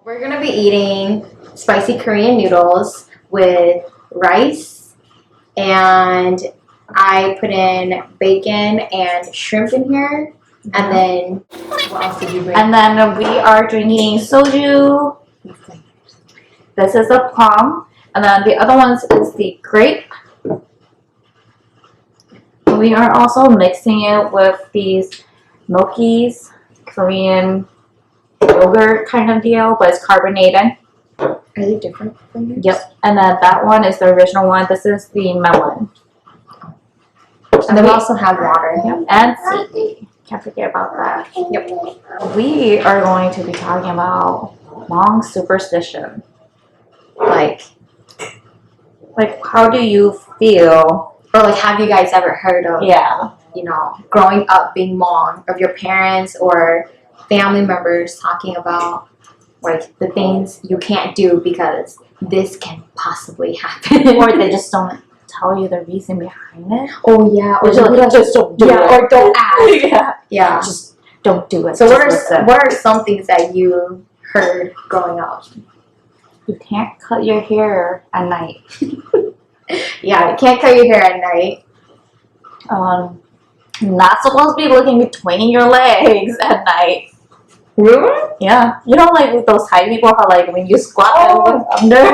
We're gonna be eating spicy Korean noodles with rice, and I put in bacon and shrimp in here. And then what else did you bring? And then we are drinking soju. This is a plum, and then the other one is the grape. We are also mixing it with these milkies, Korean yogurt kind of deal, but it's carbonated. Are they different from yours? Yep. And then that one is the original one. This is the melon. And then we also have water. Yep. And tea. Can't forget about that. Yep. We are going to be talking about Hmong superstition. Like how do you feel? Or like, have you guys ever heard of, you know, growing up being Hmong, of your parents or family members talking about like the things you can't do because this can possibly happen? Or they just don't tell you the reason behind it. Oh yeah, or just don't do it. Or don't ask. Yeah, just don't do it. So what are some things that you heard growing up? You can't cut your hair at night. Yeah, you can't cut your hair at night. Not supposed to be looking between your legs at night. Really? Yeah, you know, like with those high people, how like when you squat under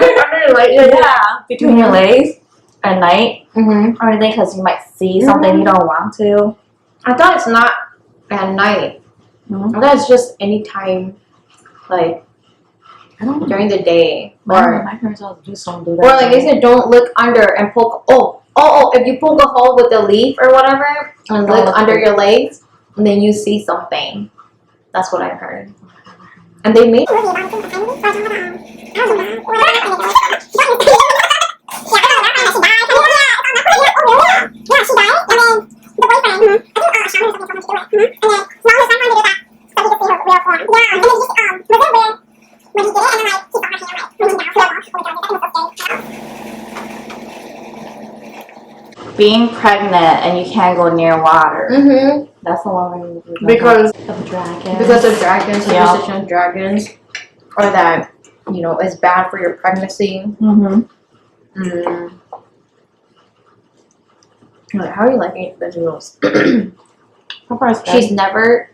between your legs at night, or anything, because you might see something you don't want to. I thought it's not at night. I thought it's just anytime, like during the day, or my parents just don't do that. Or like they said, don't look under and poke. Oh! If you poke a hole with a leaf or whatever, and look under your legs, and then you see something. That's what I've heard. And they made. Being pregnant and you can't go near water. That's the one Because of dragons. Because of dragons, superstition of dragons, or that, you know, is bad for your pregnancy. Like, how are you liking the noodles? She's never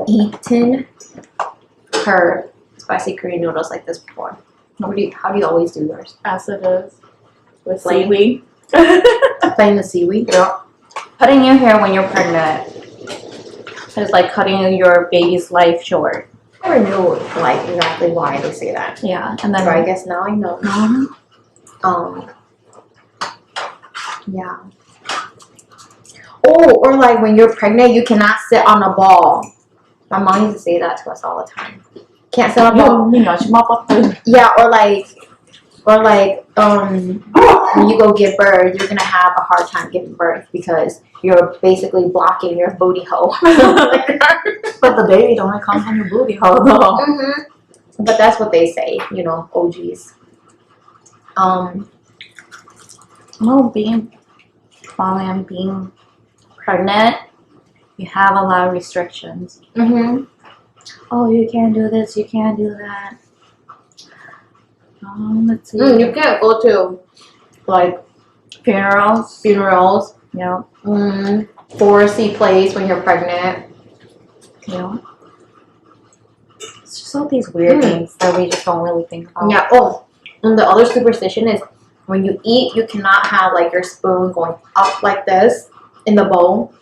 eaten her spicy Korean noodles like this before. How do you always do yours? As it is. With Plain? seaweed. Plain the seaweed? Yeah. Cutting your hair when you're pregnant is like cutting your baby's life short. I never knew like exactly why they say that. Yeah, and then So I guess now I know. Yeah. Oh, or like when you're pregnant, you cannot sit on a ball. My mom used to say that to us all the time. Can't sit on a ball. Yeah, or like when you go give birth, you're gonna have a hard time giving birth because you're basically blocking your booty hole. But the baby don't come from your booty hole though. But that's what they say, you know, OGs. Being pregnant, you have a lot of restrictions. Oh, you can't do this, you can't do that. Let's see. You can't go to like funerals. Yeah. Foresty place when you're pregnant. Yeah. It's just all these weird things that we just don't really think about. Yeah. Oh, and the other superstition is when you eat, you cannot have like your spoon going up like this in the bowl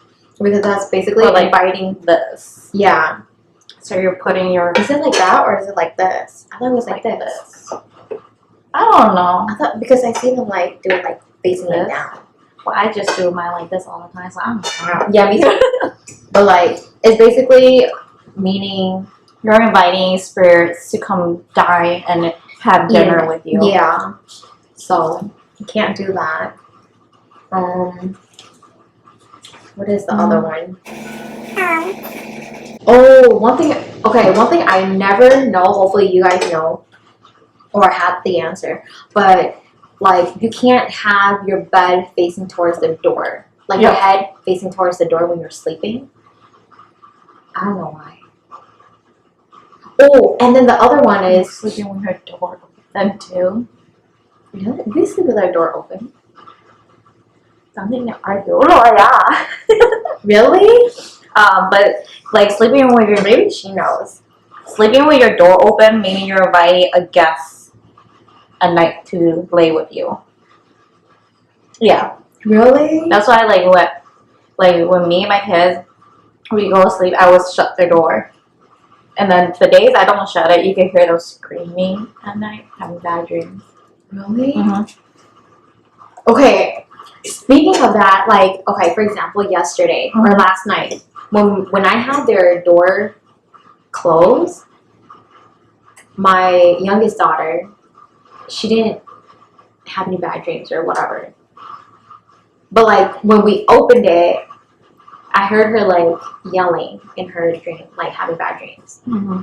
because that's basically like inviting this. Yeah. So you're putting your. Is it like that or is it like this? I thought it was like this. I don't know. I thought because I see them like do it like facing it down. Well, I just do mine like this all the time, so I don't know. Yeah, me too. But like, it's basically meaning you're inviting spirits to come die and have dinner with you. Yeah. So you can't do that. What is the other one? Oh, one thing I never know, hopefully you guys know or have the answer, but like you can't have your bed facing towards the door. Like your head facing towards the door when you're sleeping. I don't know why. Oh, and then the other one is sleeping with her door open too. really? We sleep with our door open. Something that I do. Oh yeah. Really? But like sleeping with your Maybe she knows. sleeping with your door open, meaning you're inviting a guest at night to lay with you. Yeah. Really? That's why when me and my kids we go to sleep, I would shut the door. And then the days I don't shut it, you can hear them screaming at night, having bad dreams. Really? Mm-hmm. Okay. Speaking of that, like, okay, for example, yesterday or last night, when I had their door closed, my youngest daughter, she didn't have any bad dreams or whatever. But like when we opened it, I heard her like yelling in her dream, like having bad dreams. Mm-hmm.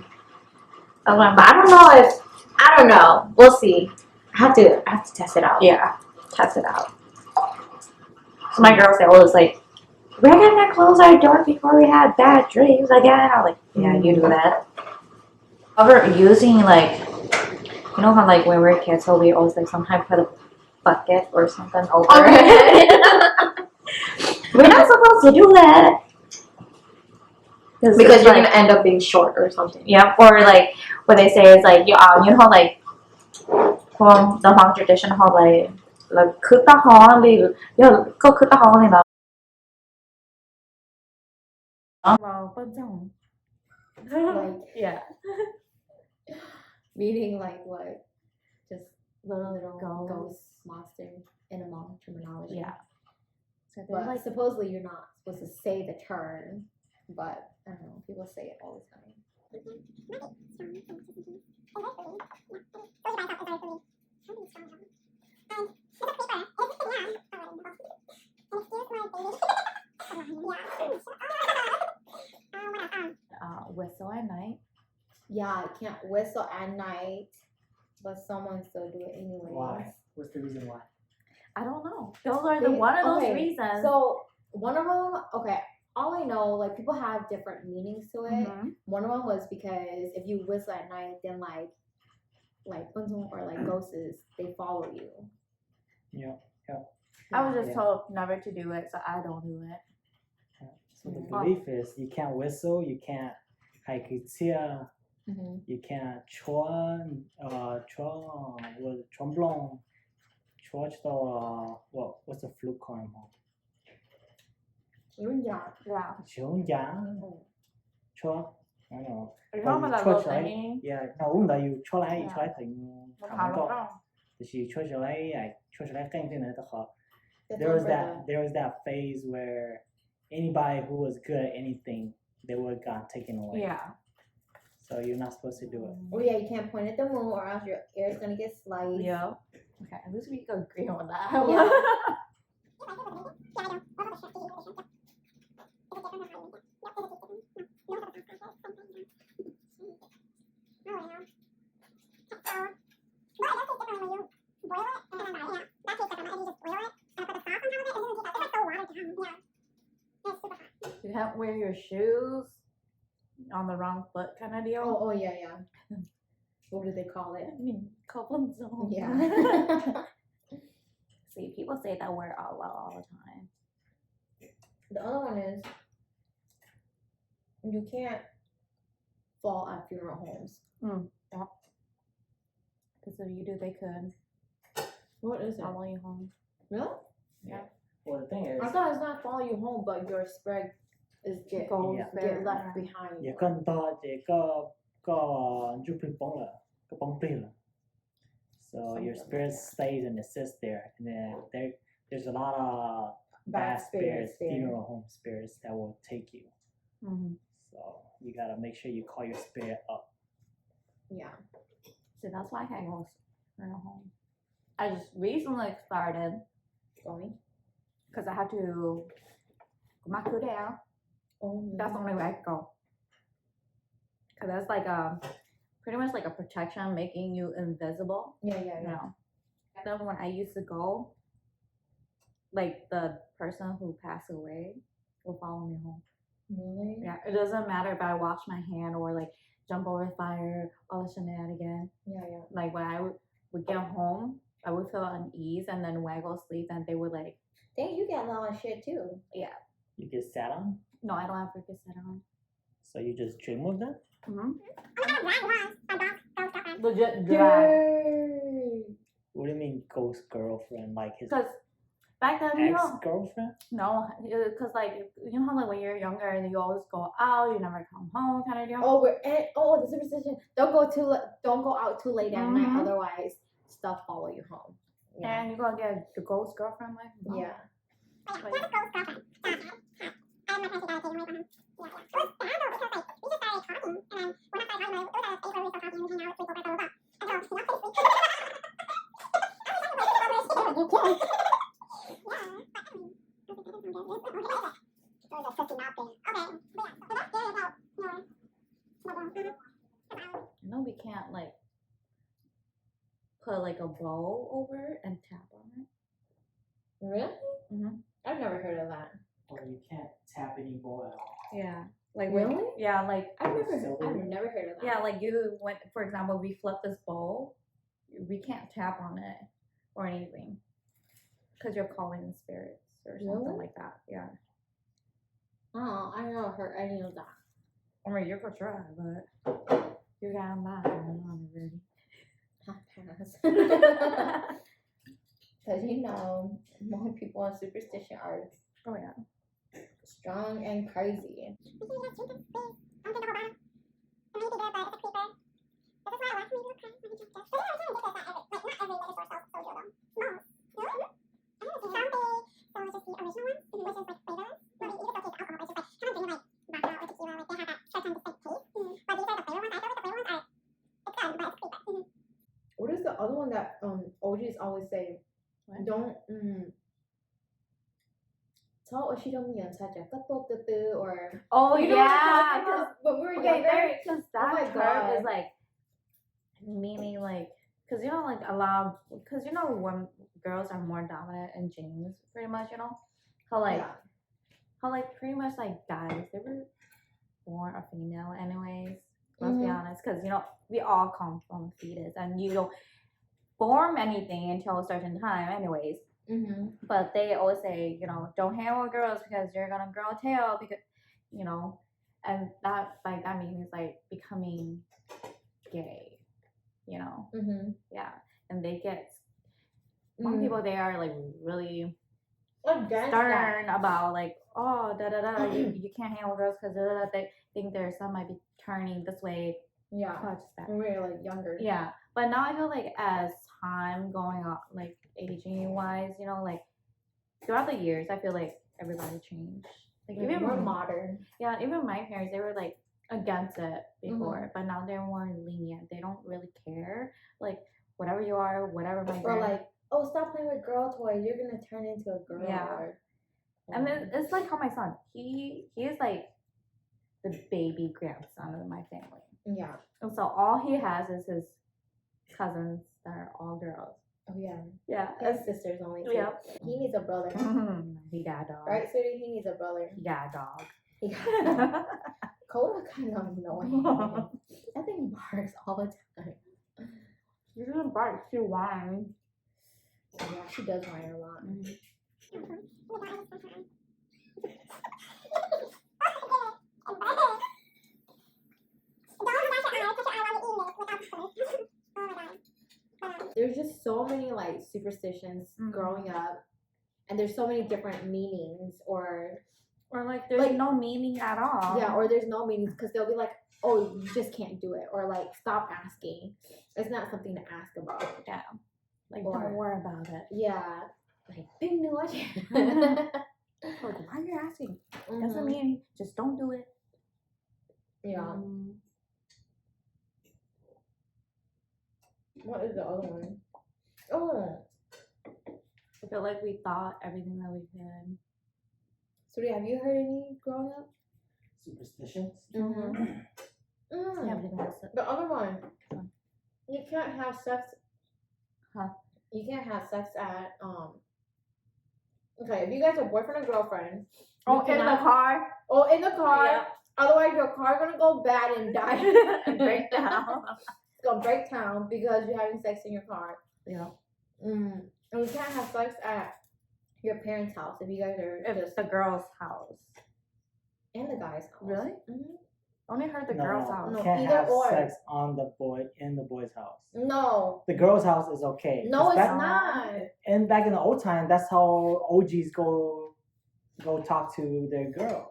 But I don't know. We'll see. I have to test it out. Yeah, test it out. So my girls say always like, we're gonna close our door before we have bad dreams again. I'm like, yeah, you do that. However, using like, you know how like when we were kids, so we always like sometimes put a bucket or something over it. We're not supposed to do that. Because you're gonna end up being short or something. Yeah, or like what they say is like you know how like from the Hmong tradition how like คือตาฮ้อนหรือก็คือตาฮ้อนเลยเนาะ Like, yeah. meaning like what? Just Little ghost monster in a Hmong terminology. Yeah. So but like supposedly you're not supposed to say the term, but I don't know, people say it all the time. Whistle at night. Yeah, I can't whistle at night, but someone still do it anyways. Why? What's the reason why? I don't know. Those are one of those reasons. So one of them, okay, all I know, like people have different meanings to it. Mm-hmm. One of them was because if you whistle at night, then like or like ghosts, they follow you. Yeah. I was just told never to do it, so I don't do it. So the belief is you can't whistle, you can't haikitia, you can't chuan, tromblon, what's the flute called? Yeah. Chua, I don't know. Yeah, no, là you cho lại thành thằng con. Thì cho lại canh thế này ta khó. There was that phase where anybody who was good at anything, they would have got taken away. Yeah. So you're not supposed to do it. Oh yeah, you can't point at the moon or else your ear is gonna get sliced. Yeah. Okay, at least we can agree on that. Yeah. You can't wear your shoes on the wrong foot kind of deal. Oh yeah. What do they call it? I mean, couple zone. Yeah. See, people say that word out loud all the time. The other one is you can't fall at funeral homes. Yeah. Because if you do, they could. What is it? Follow you home. Really? Yeah. Well, the thing is, I thought it's not follow you home, but your spread is get left behind. Yeah, con to chỉ có giúp bóng là có bóng pin là. So your spirit stays and it sits there, and then there's a lot of bad spirits, funeral home spirits that will take you. Mm-hmm. So you gotta make sure you call your spirit up. Yeah. So that's why I can't go funeral home. I just recently started going because I have to mark it down. Oh, that's the only way I can go. Because that's like pretty much like a protection, making you invisible. Yeah. You know. Then when I used to go, like the person who passed away will follow me home. Really? Yeah. It doesn't matter if I wash my hand or like jump over the fire, all the shenanigans. Yeah. Like when I would get home, I would feel unease, and then when I go to sleep, then they would like. Dang, you get a lot of shit too. Yeah. You get sat on? No, I don't have freaking set on. So you just dream of them? Legit drag. What do you mean ghost girlfriend? Like his Because back then, you know. ex-girlfriend? No, because like you know how like when you're younger and you always go out, you never come home, kind of deal. The superstition. Don't go out too late at night, otherwise stuff follow you home. Yeah. And you're gonna get the ghost girlfriend like. Oh. Yeah. No, we can't like put like a bow over it and tap on it. Really? Mhm. I've never heard of that. Or you can't tap any bowl at all. Yeah. Like Really? Yeah, like I've never heard of that. yeah, like you went for example, we flip this bowl, we can't tap on it or anything, because you're calling the spirits or something Really? like that. Yeah. Oh, I never heard any of that. I mean, you could try, but you got that. I'm ready. Pass. Because Hmong people on superstition are Oh yeah. strong and crazy. What is the other one that OGs always say? What? Don't tell or Oh you know yeah. because when we were Okay, younger, because Oh my that term God. is like meaning like, because you know like a lot of, because you know when girls are more dominant in genes, pretty much, you know how like yeah. how like pretty much like guys, they were born a female anyways. Let's be honest, because you know we all come from a fetus, and you don't form anything until a certain time, anyways. Mm-hmm. But they always say, you know, don't hang with girls because you're gonna grow a tail, because you know, and that like that means like becoming gay, you know. Mm-hmm. Yeah, and they get some people, they are like really stern about like, oh da da da, you can't hang with girls because they think their son might be turning this way. Yeah. When we were like younger. Yeah, but now I feel like as time going on, like aging wise, you know, like throughout the years, I feel like everybody changed. Like even more modern. Yeah, even my parents, they were like against it before, but now they're more lenient. They don't really care. Like whatever you are, whatever my or like, oh, stop playing with girl toys. You're gonna turn into a girl. Yeah. And then it's like how my son, he is like the baby grandson of my family. Yeah. And so all he has is his cousins that are all girls. Oh yeah. Yeah. His sisters only. Too. Yeah. He needs a brother. He got a dog. Right, sweetie? He needs a brother. He got a dog. He got a dog. Coda kind of annoying. I think he barks all the time. She doesn't bark, she whines. Yeah, she does whine a lot. There's just so many like superstitions growing up, and there's so many different meanings, or like there's like, no meaning at all. Yeah, or there's no meanings because they'll be like, oh, you just can't do it, or like stop asking. It's not something to ask about. Yeah, like don't worry about it. Yeah, like big no. Like, why are you asking? Doesn't mean just don't do it. Yeah. What is the other one? Oh, I feel like we thought everything that we could. So have you heard any growing up? Superstitions? Yeah, the other one. You can't have sex. Huh? You can't have sex at Okay, if you guys are boyfriend or girlfriend. Oh, in the car. Oh, in the car. Yeah. Otherwise, your car's gonna go bad and die. And break down. It's gonna break down because you're having sex in your car. Yeah. And you can't have sex at your parents' house if you guys are If it's the girl's house. and the guy's house. Really? Mm-hmm. Only heard the girl's house. No, Can't either have or. sex on the boy's house. No. The girl's house is okay. No, it's back, not. And back in the old time, that's how OGs go talk to their girls.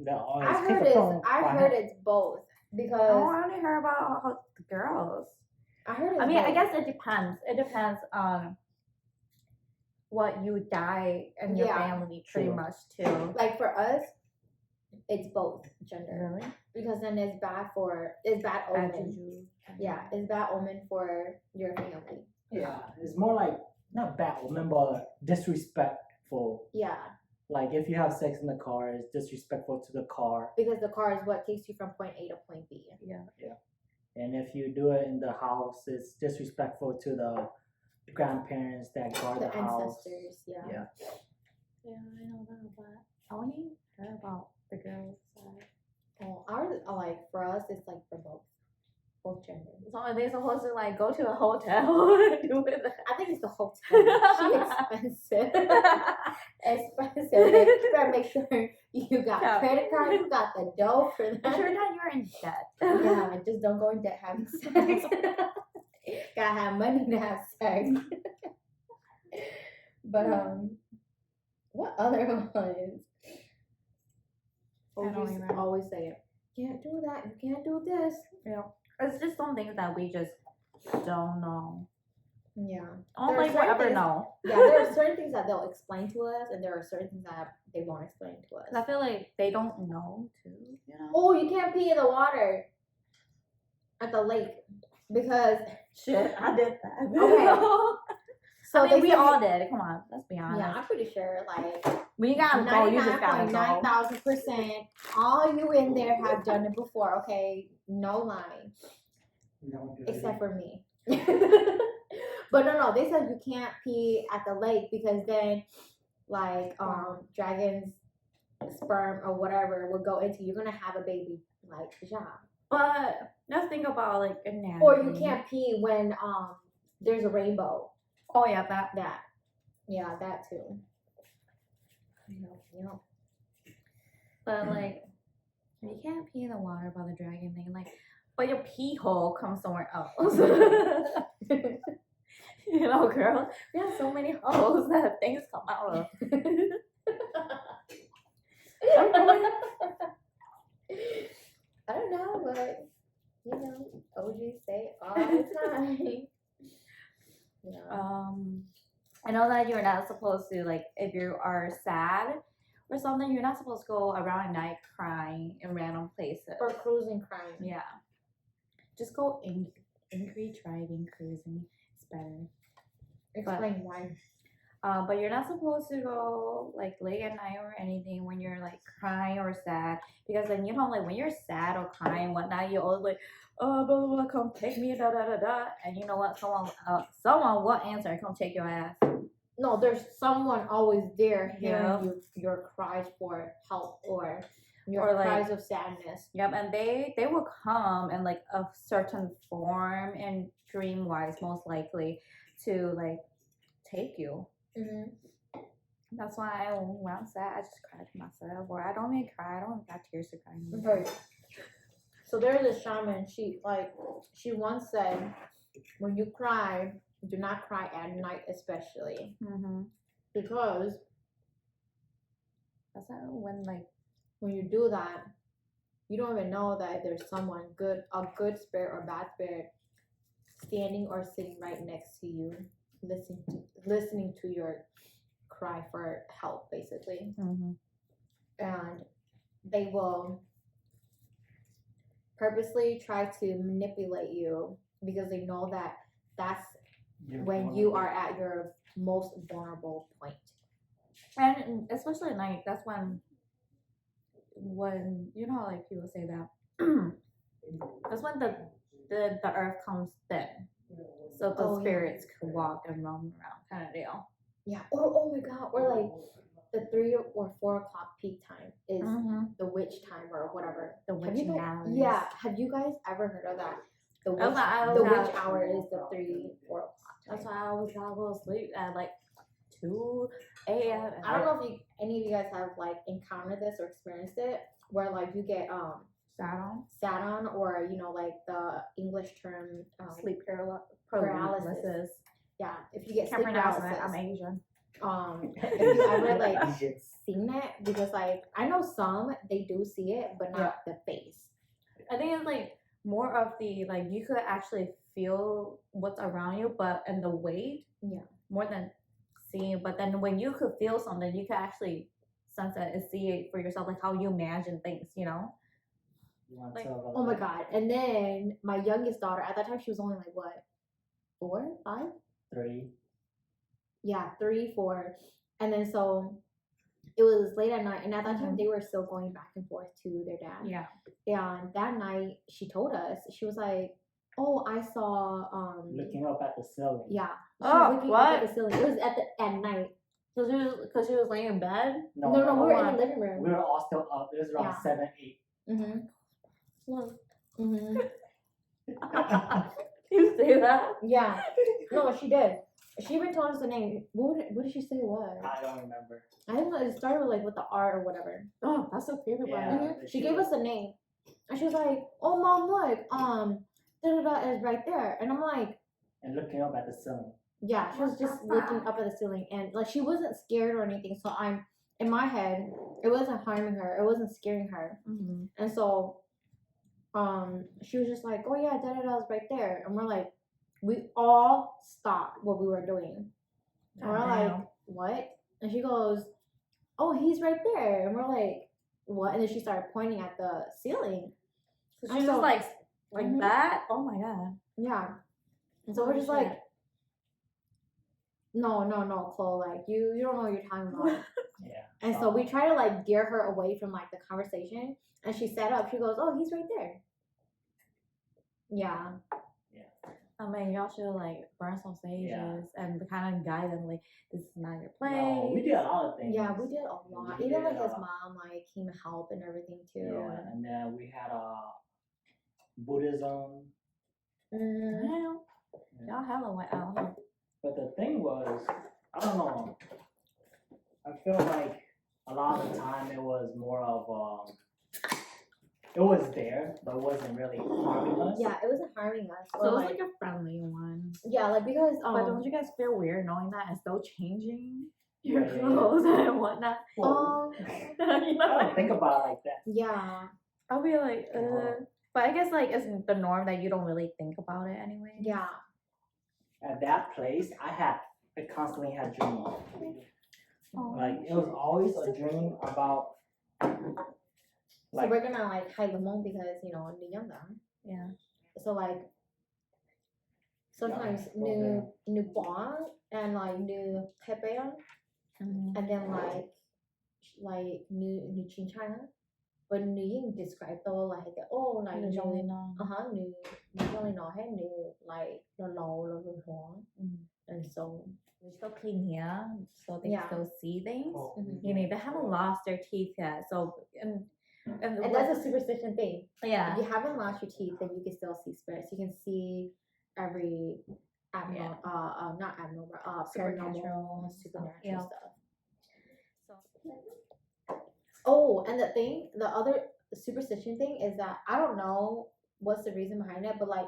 I heard it's both because I only heard about the girls. I heard it's I mean, both. I guess it depends. It depends on what you die and your family pretty much too. Like for us, it's both gender. Really? Because then it's bad omen. Yeah, it's bad omen for your family. Yeah, it's more like not bad omen, but disrespectful. Yeah. Like if you have sex in the car, it's disrespectful to the car. Because the car is what takes you from point A to point B. Yeah. Yeah. And if you do it in the house, it's disrespectful to the grandparents that guard the house. Ancestors, Yeah. Yeah, I know that, but I only heard about the girls' side. Oh, ours, like for us, it's like for both genders. So are they supposed to like go to a hotel and do it? I think it's the hotel. Expensive. Expensive. You better make sure you got credit card, you got the dough for that. Make sure that you're in debt. Yeah, just don't go in debt having sex. Gotta have money to have sex. But what other ones? Always say it. Can't do that. You can't do this. Yeah, it's just some things that we just don't know. Yeah. Only we'll ever know. Yeah, there are certain things that they'll explain to us, and there are certain things that they won't explain to us. I feel like they don't know too. You know. Oh, you can't pee in the water at the lake because shit, I did that. Okay. So I mean, we all did. Come on, let's be honest. Yeah, I'm pretty sure. Like when you gotta go, you just gotta go. 99,000%. All you in there have done it before. Okay, no lying. No, Except for me. But no, they said you can't pee at the lake because then, like, dragons' sperm or whatever will go into. You're gonna have a baby, like, yeah. But let's think about like a nanny. Or you can't pee when there's a rainbow. Oh yeah, that. Yeah, that too. Yeah. But like, you can't pee in the water by the dragon thing. Like, but your pee hole comes somewhere else. You know, girls, we have so many holes that things come out of. I don't know, but you know, OGs say all the time. Yeah. I know that you're not supposed to, like, if you are sad or something, you're not supposed to go around at night crying in random places. Or cruising crying. Yeah. Just go angry driving, cruising. It's better. Explain why. But you're not supposed to go like late at night or anything when you're like crying or sad, because then you know, like when you're sad or crying and whatnot, you're always like, oh, blah blah blah, come take me, da da da da, and you know what? Someone will answer, come take your ass. No, there's someone always there hearing your cries for help or your cries of sadness. Yep, and they will come in like a certain form and dream wise, most likely, to like take you. Mm-hmm. That's why when I'm sad, I just cry to myself, or I don't even cry. I don't have tears to cry. Right. So there's a shaman. She once said, when you cry, do not cry at night, especially, because that's not when you do that, you don't even know that there's someone good, a good spirit or bad spirit, standing or sitting right next to you, listening to your cry for help, basically. And they will purposely try to manipulate you because they know that that's when you are at your most vulnerable point. And especially at night, that's when you know, like people say that that's when the earth comes thin, so the spirits can walk and roam around, kind of deal. Yeah. Or oh my god, or like the 3 or 4 o'clock peak time is Mm-hmm. the witch time or whatever. The Have you witching guys, hours. yeah, have you guys ever heard of that? The witch, I the was witch out. hour is the 3, 4 o'clock time. That's why I always gotta go to sleep at like 2 a.m. I don't know if any of you guys have like encountered this or experienced it, where like you get sat on, or you know, like the English term sleep paralysis. Yeah, if you get Can't sleep pronounce paralysis. it. I'm Asian. If you ever like seen it, because like I know some they do see it, but not the face. I think it's like more of the like you could actually feel what's around you, but and the weight. Yeah. More than seeing, but then when you could feel something, you could actually sense it and see it for yourself, like how you imagine things, you know? Like, oh my god! And then my youngest daughter, at that time, she was only like what, 4, 5? 3. Yeah, 3, 4, and then so it was late at night, and at that time they were still going back and forth to their dad. Yeah. And that night, she told us, she was like, "Oh, I saw looking up at the ceiling." Yeah. She Oh, was looking what? up at the ceiling. It was at night. Because she was laying in bed. No, we were in the living room. We were all still up. It was around 7, 8. You say that? Yeah. No, she did. She even told us the name. What did she say it was? I don't remember. I think it started with like with the R or whatever. Oh, that's so creepy. Yeah. She gave us a name, and she was like, "Oh, mom, look, da is right there," and I'm like, and looking up at the ceiling. Yeah, she was just looking up at the ceiling, and like she wasn't scared or anything. So I'm in my head, it wasn't harming her, it wasn't scaring her, and so, she was just like, "Oh yeah, is right there," and we're like, we all stopped what we were doing, and we're like, "What?" And she goes, "Oh, he's right there," and we're like, "What?" And then she started pointing at the ceiling. So she was like that. Oh my god. Yeah. And so we're just like. No, Chloe, like you don't know what you're talking about. Yeah. And so we try to like gear her away from like the conversation, and she sat up. She goes, "Oh, he's right there." Yeah. Yeah. I mean, y'all should like burn some sages and kind of guide them like, this is not your place. No, we did a lot of things. Yeah, we did a lot. Even like his mom like came to help and everything too. Yeah, and then we had Buddhism. Y'all hella went out. But the thing was, I don't know. I feel like a lot of the time it was more of it was there, but it wasn't really harming us. Yeah, it wasn't harming us. So it was like a friendly one. Yeah, like because but don't you guys feel weird knowing that and still changing your clothes and whatnot? Well, I don't think about it like that. Yeah. I'll be like, but I guess like it's the norm that you don't really think about it anyway. Yeah. At that place, I constantly had dreams. Like it was always a dream about. Like, so we're gonna like hide Hmong because you know the younger. Yeah. So like sometimes new bong and like new tepeon, and then new chin china. But new ying describe though like like new like no and so we still clean here so they can still see things. You know, they haven't lost their teeth yet, so and that's a superstition thing. Yeah. If you haven't lost your teeth, then you can still see spirits. You can see every abnormal, not abnormal, paranormal, supernatural stuff. So. Oh, and the other superstition thing is that I don't know what's the reason behind it, but like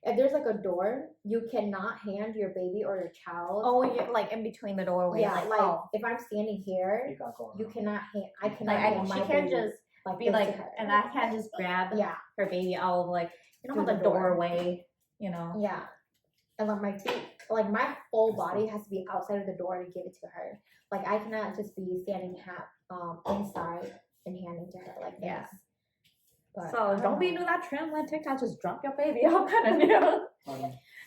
if there's like a door, you cannot hand your baby or your child. Oh, yeah, like in between the doorway. Yeah, like if I'm standing here, you cannot hand. I cannot hand my baby. She can't just be like, and I can't just grab her baby out of like the doorway, you know. Yeah, and like my feet, like my whole body has to be outside of the door to give it to her. Like I cannot just be standing inside and handing to her like this. Yeah. But so don't be doing that trend like TikTok. Just drop your baby off, kind of new.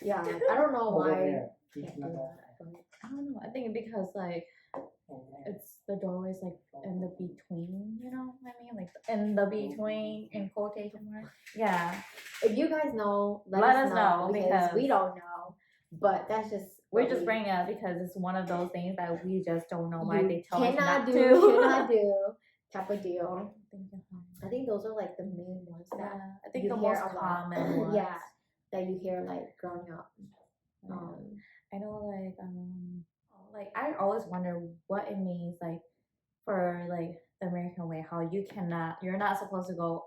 Yeah, I don't know why. I don't know. I think because like it's the doorways like in the between, you know what I mean? Like in the between in quotation marks. Yeah. If you guys know, let us know because we don't know. But that's just we're just bringing it up because it's one of those things that we just don't know why they tell us not to. Cannot do type of deal. I think those are like the main ones that I think the most common ones. Yeah, that you hear like growing up. I know like I always wonder what it means like for like the American way, how you're not supposed to go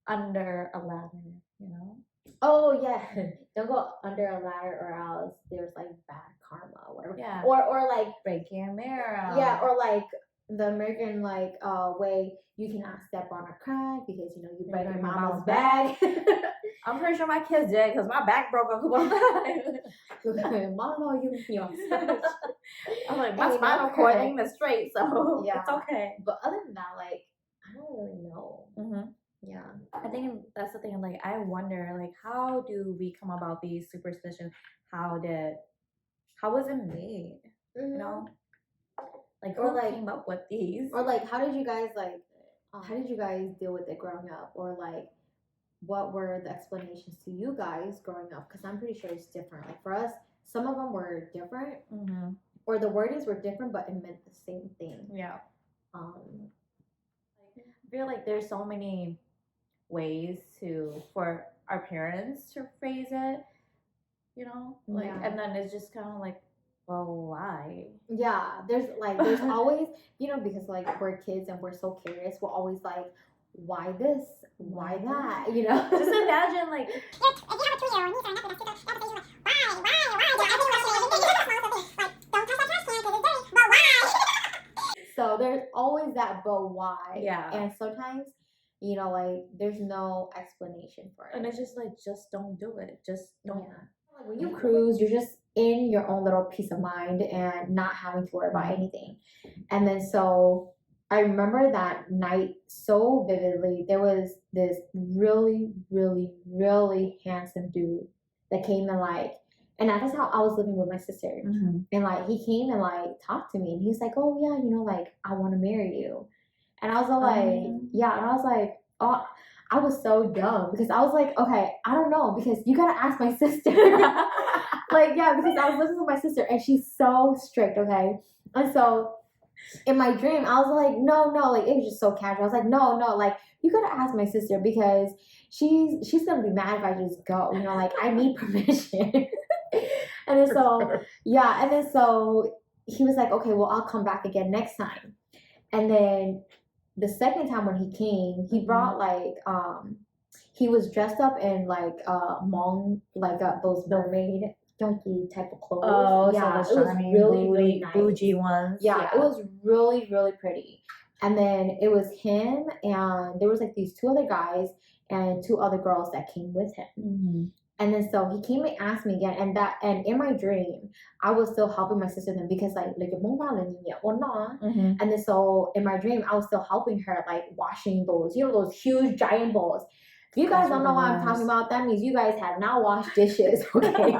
under a ladder, you know? Oh yeah, don't go under a ladder or else there's like bad karma or whatever. Yeah. Or like breaking a mirror. Yeah, or like the American like way you cannot step on a crack because you know you break your mama's back. I'm pretty sure my kids did because my back broke a couple of times. Mom, no, you I'm like, my spinal cord ain't even straight, so yeah, it's okay. But other than that, like, I don't really know. Mm-hmm. Yeah, I think that's the thing. Like, I wonder, like, how do we come about these superstitions? How was it made? Mm-hmm. You know, like, who came up with these? Or like, how did you guys deal with it growing up? Or like, what were the explanations to you guys growing up? Because I'm pretty sure it's different. Like for us, some of them were different, or the wordings were different, but it meant the same thing. Yeah. I feel like there's so many ways for our parents to phrase it, you know, like, and then it's just kind of like, well, why? Yeah, there's always, you know, because like we're kids and we're so curious, we're always like, why this? Why that? You know? Just imagine like, if you have a 2-year-old niece or nephew that's super, why? Don't touch that trash can because it's dirty, but why? So there's always that, but why? Yeah. And sometimes, you know, like there's no explanation for it. And it's just like, just don't do it. Just don't. Yeah. Like when you cruise, you're just in your own little peace of mind and not having to worry about anything. And then so I remember that night so vividly. There was this really, really, really handsome dude that came and like, and that's how I was living with my sister. Mm-hmm. And like he came and like talked to me, and he's like, "Oh yeah, you know, like I want to marry you." And I was like, "Yeah," and I was like, "Oh." I was so dumb because I was like, okay, I don't know, because you gotta ask my sister. Like, yeah, because I was living with my sister and she's so strict, okay? And so in my dream, I was like, no, like it was just so casual. I was like, no, like you gotta ask my sister because she's gonna be mad if I just go, you know, like I need permission. And then so, yeah, and then so he was like, okay, well, I'll come back again next time. And then the second time when he came, he brought like he was dressed up in like Hmong, like those mermaid donkey type of clothes. Oh, yeah, so it was really nice. Bougie ones. Yeah, it was really, really pretty. And then it was him, and there was like these 2 other guys and 2 other girls that came with him. Mm-hmm. And then so he came and asked me again, and in my dream, I was still helping my sister then because like and then so in my dream, I was still helping her like washing those, you know, those huge giant bowls. If you guys don't know what I'm talking about, that means you guys have not washed dishes, okay?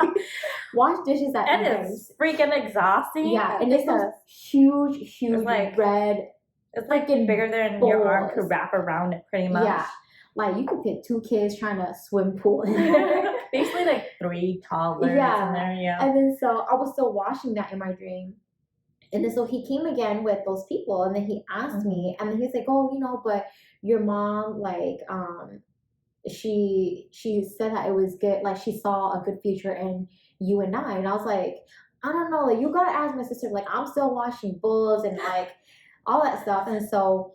Wash dishes at and it's freaking exhausting. Yeah, and it's those huge it's like, red. It's like bigger than bowls. Your arm could wrap around it, pretty much. Yeah. Like, you could fit 2 kids trying to swim pool in there. Basically, like 3 toddlers in there, yeah. And then so I was still watching that in my dream. And then so he came again with those people, and then he asked me, and then he's like, oh, you know, but your mom, like, she said that it was good, like, she saw a good future in you and I. And I was like, I don't know, like, you gotta ask my sister, like, I'm still washing bowls and, like, all that stuff. And so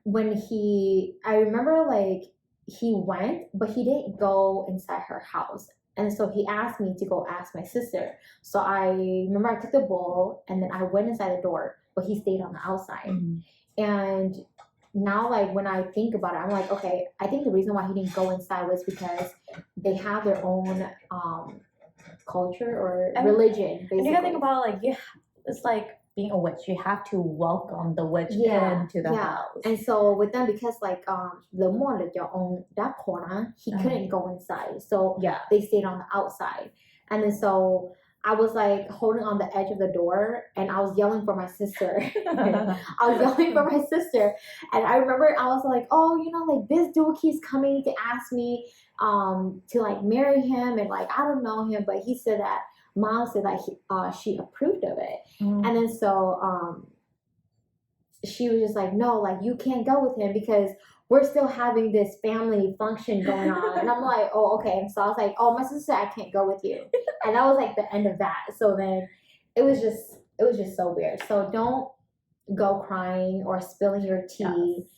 when I remember, like, he went, but he didn't go inside her house. And so he asked me to go ask my sister. So I remember I took the bowl and then I went inside the door, but he stayed on the outside. Mm-hmm. And now, like, when I think about it, I'm like, okay, I think the reason why he didn't go inside was because they have their own culture or religion, basically. And you gotta think about, like, it's like being a witch. You have to welcome the witch into the house. And so with them, because like the more that your own that corner, he couldn't go inside. So they stayed on the outside. And then so I was like holding on the edge of the door and I was yelling for my sister. I was yelling for my sister. And I remember I was like, oh, you know, like this dude keeps coming to ask me to like marry him, and like I don't know him, but he said that mom said that she approved of it. Mm. And then so she was just like, no, like you can't go with him because we're still having this family function going on. And I'm like, oh, okay. And so I was like, oh, my sister said I can't go with you. And that was like the end of that. So then it was just so weird. So don't go crying or spilling your tea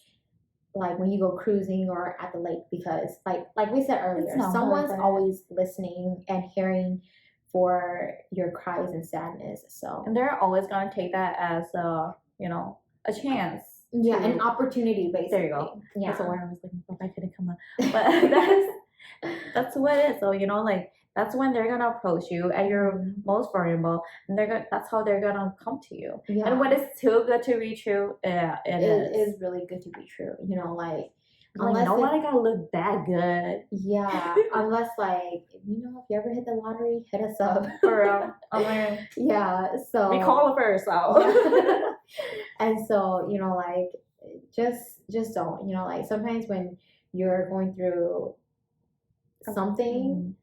like when you go cruising or at the lake, because like we said earlier, someone's always listening and hearing for your cries and sadness. So and they're always gonna take that as a chance. Yeah, an opportunity, basically. There you go. Yeah. That's the word I was looking for. I couldn't come up. But that's what it is. So like that's when they're gonna approach you at your most vulnerable, and that's how they're gonna come to you. Yeah. And when it's too good to be true, it is really good to be true. Like unless nobody gotta look that good. Yeah, unless like if you ever hit the lottery, hit us up. For real. Yeah, so we call it first, so. And so like just don't like sometimes when you're going through something,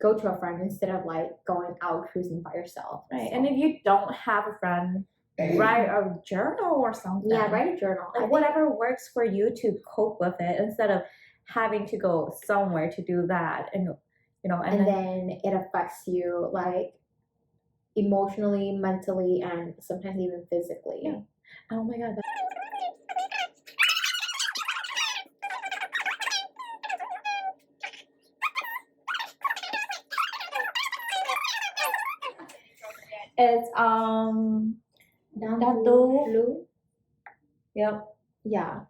go to a friend instead of like going out cruising by yourself. Right, and if you don't have a friend, write a journal or something. Yeah, write a journal. Like whatever works for you to cope with it, instead of having to go somewhere to do that, and and then it affects you like emotionally, mentally, and sometimes even physically. Yeah. Oh my god. It's Blue. Yep. Yeah.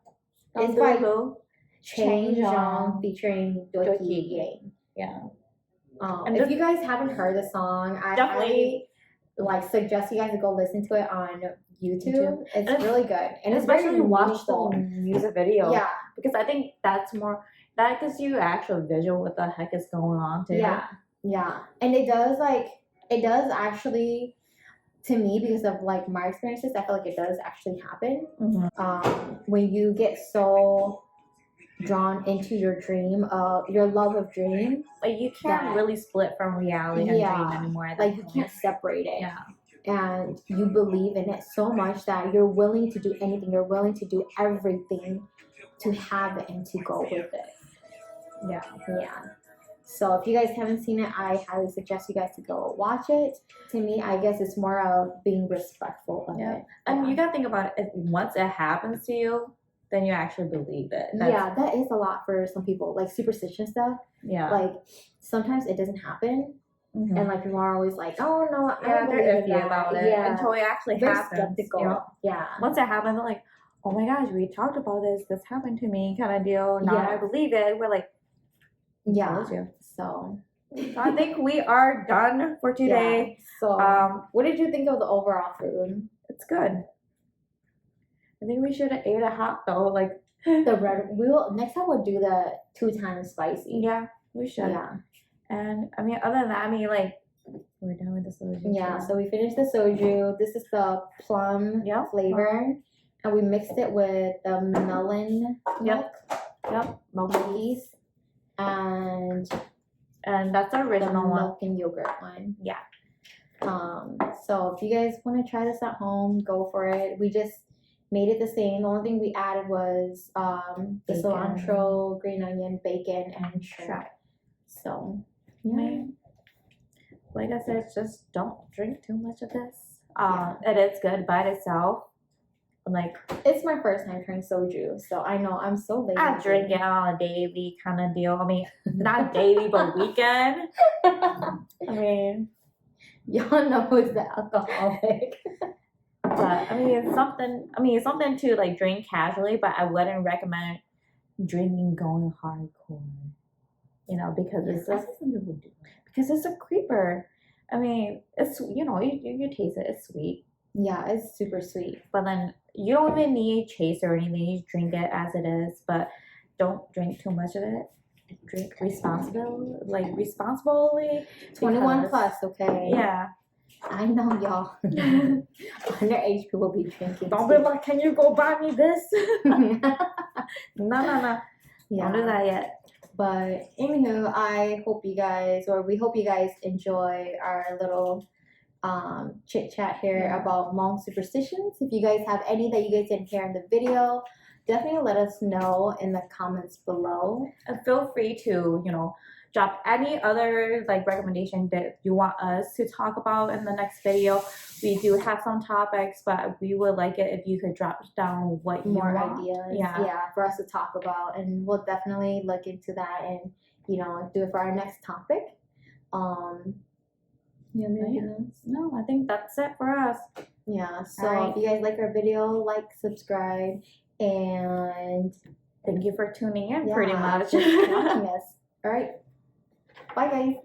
It's It's by by Chang Zhang featuring Doki Yang. Yeah. And if you guys haven't heard the song, I Definitely. highly suggest you guys to go listen to it on YouTube. It's really good, and it's Especially very watch meaningful. the music video. Yeah, Because I think that gives you actual visual what the heck is going on too. yeah, and it does actually, to me, because of like my experiences, I feel like it does actually happen. When you get so drawn into your dream of your love of dream, Like you can't really split from reality and dream anymore. Like you can't separate it. Yeah. And you believe in it so much that you're willing to do anything. You're willing to do everything to have it and to go with it. Yeah. So if you guys haven't seen it, I highly suggest you guys to go watch it. To me, I guess it's more of being respectful of it. And you gotta think about it. Once it happens to you, then you actually believe it. That is a lot for some people. Like superstition stuff. Yeah. Like sometimes it doesn't happen. And like people are always like, oh no, I don't they're believe iffy that. about it until it actually They're happens. skeptical. Yeah. Once it happens, they're like, oh my gosh, we talked about this. This happened to me, kind of deal. Now I believe it. We're like, told you. So I think we are done for today. So what did you think of the overall food? It's good. I think we should have ate it hot though. Like the red. Next time we'll do the 2 times spicy. Yeah, we should. Yeah. And I mean, other than that, like we're done with the soju. Yeah. So we finished the soju. This is the plum flavor, and we mixed it with the melon milk. Milkies. And that's the original one. Milk and yogurt one. Yeah. So if you guys want to try this at home, go for it. We just made it the same. The only thing we added was the cilantro, green onion, bacon, and shrimp. So yeah. Like I said, just don't drink too much of this. It is good by itself. Like it's my first time trying soju, so I know I'm so lazy. I drink it on a daily kind of deal. I mean, not daily, but weekend. I mean, y'all know who's the alcoholic. But I mean, it's something to like drink casually, but I wouldn't recommend drinking going hardcore. Because it's a creeper. I mean, it's you taste it. It's sweet. Yeah, it's super sweet. But then you don't even need chaser or anything. You just drink it as it is, but don't drink too much of it. Drink responsibly. 21 plus, okay? Yeah. I know y'all. Underage people be drinking. Don't be like, can you go buy me this? No. Yeah. Don't do that yet. But anywho, I hope you guys, or we hope you guys enjoy our little chit chat here about Hmong superstitions. If you guys have any that you guys didn't hear in the video, definitely let us know in the comments below. And feel free to, drop any other recommendation that you want us to talk about in the next video. We do have some topics, but we would like it if you could drop down what you More want. ideas, for us to talk about, and we'll definitely look into that and do it for our next topic. You have anything else? No, I think that's it for us. Yeah, so if you guys like our video, like, subscribe, and thank you for tuning in pretty much. watching us. All right, bye guys.